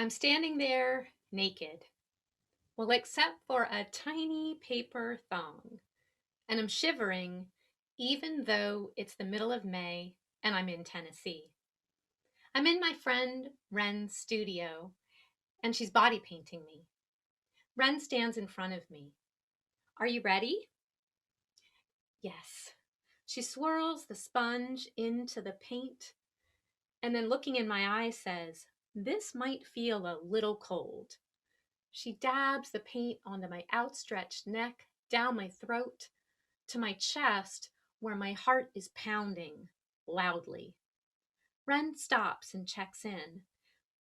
I'm standing there naked, well, except for a tiny paper thong, and I'm shivering even though it's the middle of May and I'm in Tennessee. I'm in my friend Ren's studio and she's body painting me. Ren stands in front of me. Are you ready? Yes. She swirls the sponge into the paint and then looking in my eyes says, "This might feel a little cold." She dabs the paint onto my outstretched neck, down my throat, to my chest, where my heart is pounding loudly. Ren stops and checks in.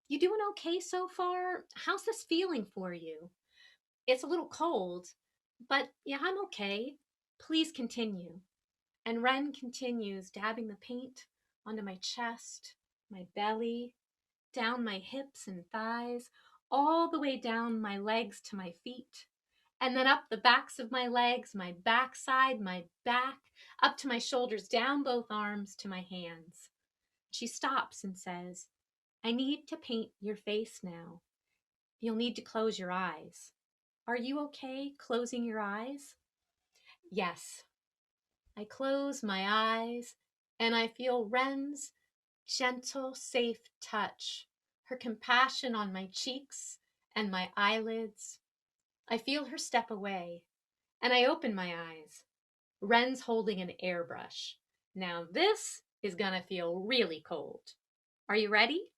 "You doing okay so far? How's this feeling for you?" "It's a little cold, but yeah, I'm okay. Please continue." And Ren continues dabbing the paint onto my chest, my belly, down my hips and thighs, all the way down my legs to my feet, and then up the backs of my legs, my backside, my back, up to my shoulders, down both arms to my hands. She stops and says, "I need to paint your face now. You'll need to close your eyes. Are you okay closing your eyes?" Yes. I close my eyes and I feel Ren's gentle, safe touch, her compassion on my cheeks and my eyelids. I feel her step away and I open my eyes. Ren's holding an airbrush. Now this is gonna feel really cold. Are you ready?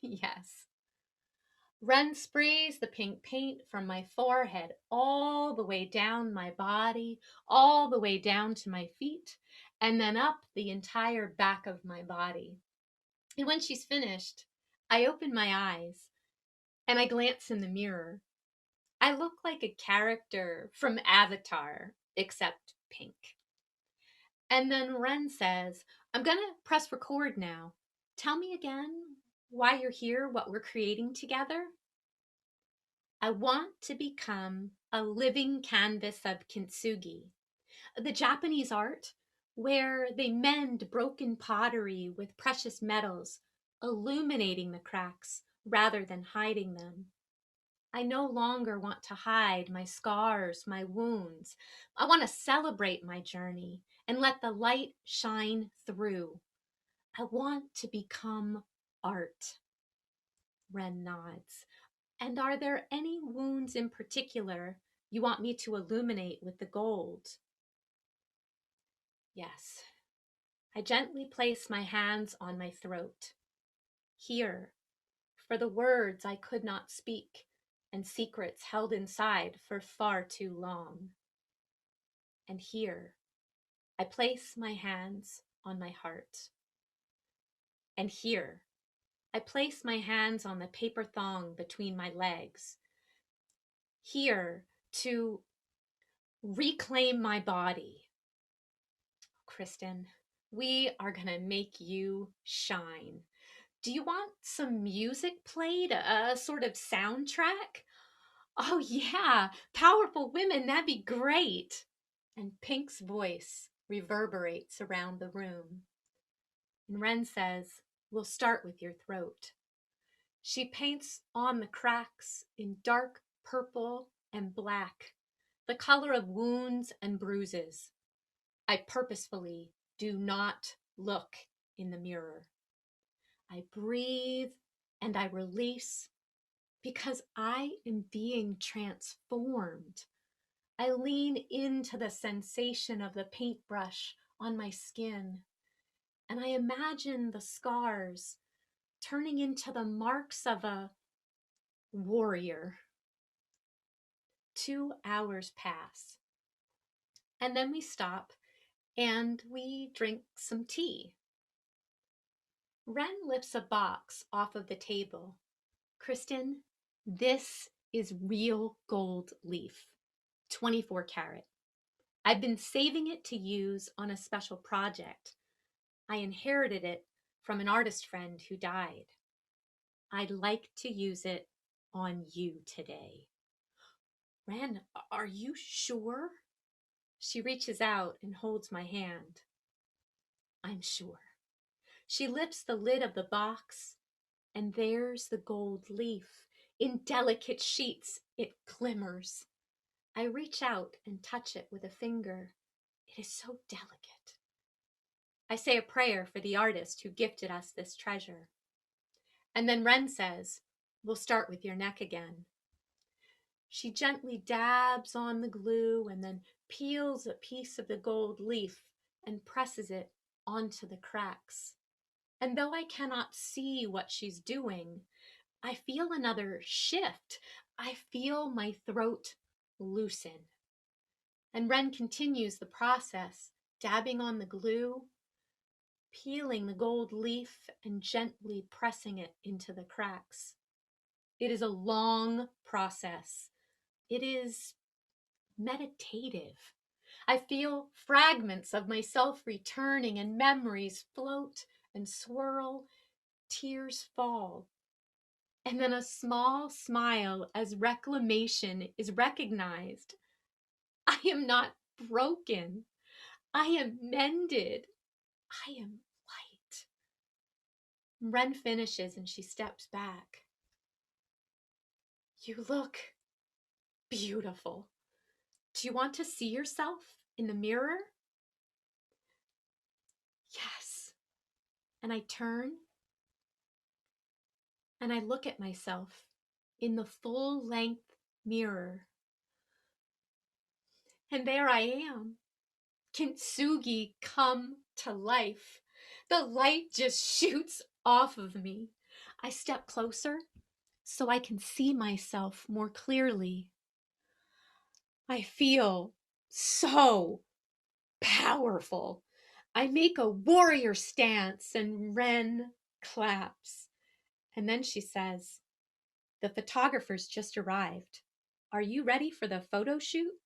Yes. Ren sprays the pink paint from my forehead all the way down my body, all the way down to my feet, and then up the entire back of my body. And when she's finished, I open my eyes and I glance in the mirror. I look like a character from Avatar, except pink. And then Ren says, "I'm going to press record now. Tell me again why you're here, what we're creating together." "I want to become a living canvas of Kintsugi, the Japanese art where they mend broken pottery with precious metals, illuminating the cracks rather than hiding them. I no longer want to hide my scars, my wounds. I want to celebrate my journey and let the light shine through. I want to become art." Ren nods. "And are there any wounds in particular you want me to illuminate with the gold?" Yes. I gently place my hands on my throat. Here, for the words I could not speak and secrets held inside for far too long. And here, I place my hands on my heart. And here, I place my hands on the paper thong between my legs. Here, to reclaim my body. Kristin, we are going to make you shine. Do you want some music played, a sort of soundtrack? Oh, yeah, powerful women, that'd be great. And Pink's voice reverberates around the room. And Ren says, "We'll start with your throat." She paints on the cracks in dark purple and black, the color of wounds and bruises. I purposefully do not look in the mirror. I breathe and I release because I am being transformed. I lean into the sensation of the paintbrush on my skin, and I imagine the scars turning into the marks of a warrior. 2 hours pass, and then we stop and we drink some tea. Ren lifts a box off of the table. "Kristin, this is real gold leaf, 24 karat. I've been saving it to use on a special project. I inherited it from an artist friend who died. I'd like to use it on you today." "Ren, are you sure?" She reaches out and holds my hand. "I'm sure." She lifts the lid of the box And there's the gold leaf. In delicate sheets, it glimmers. I reach out and touch it with a finger. It is so delicate. I say a prayer for the artist who gifted us this treasure. And then Wren says, "We'll start with your neck again." She gently dabs on the glue and then peels a piece of the gold leaf and presses it onto the cracks. And though I cannot see what she's doing, I feel another shift. I feel my throat loosen. And Wren continues the process, dabbing on the glue, peeling the gold leaf, and gently pressing it into the cracks. It is a long process. It is meditative. I feel fragments of myself returning and memories float and swirl. Tears fall. And then a small smile as reclamation is recognized. I am not broken. I am mended. I am light. Wren finishes and she steps back. You look beautiful. Do you want to see yourself in the mirror? Yes. And I turn and I look at myself in the full-length mirror. And there I am. Kintsugi come to life. The light just shoots off of me. I step closer so I can see myself more clearly. I feel so powerful. I make a warrior stance and Wren claps. And then she says, "The photographers just arrived. Are you ready for the photo shoot?"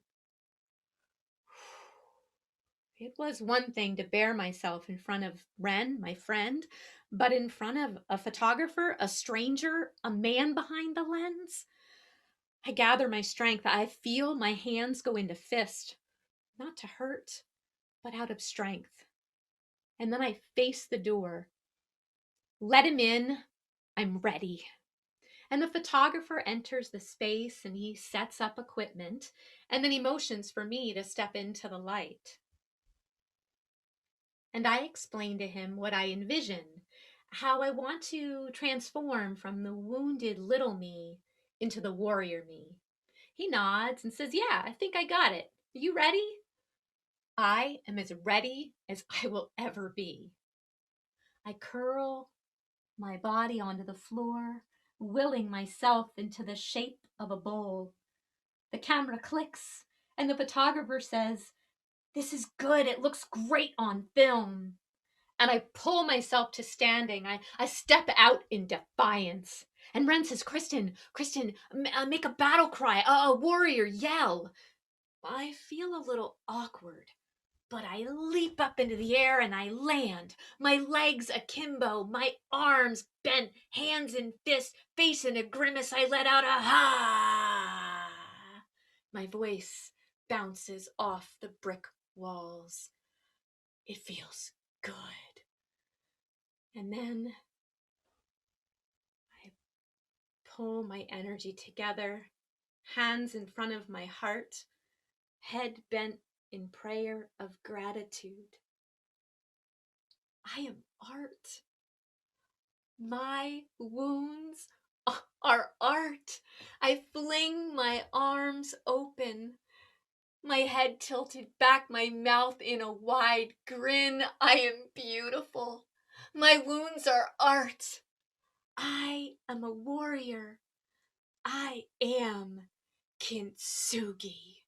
It was one thing to bear myself in front of Wren, my friend, but in front of a photographer, a stranger, a man behind the lens. I gather my strength. I feel my hands go into fist, not to hurt, but out of strength. And then I face the door. Let him in. I'm ready. And the photographer enters the space and he sets up equipment, and then he motions for me to step into the light. And I explain to him what I envision, how I want to transform from the wounded little me into the warrior me. He nods and says, "Yeah, I think I got it. Are you ready?" I am as ready as I will ever be. I curl my body onto the floor, willing myself into the shape of a bowl. The camera clicks, and the photographer says, "This is good. It looks great on film." And I pull myself to standing. I step out in defiance. And Wren says, Kristin, make a battle cry, a warrior yell." I feel a little awkward, but I leap up into the air and I land, my legs akimbo, my arms bent, hands in fists, face in a grimace. I let out a ha. My voice bounces off the brick walls. It feels good. And then I pull my energy together, hands in front of my heart, head bent in prayer of gratitude. I am art. My wounds are art. I fling my arms open, my head tilted back, my mouth in a wide grin. I am beautiful. My wounds are art. I am a warrior. I am Kintsugi.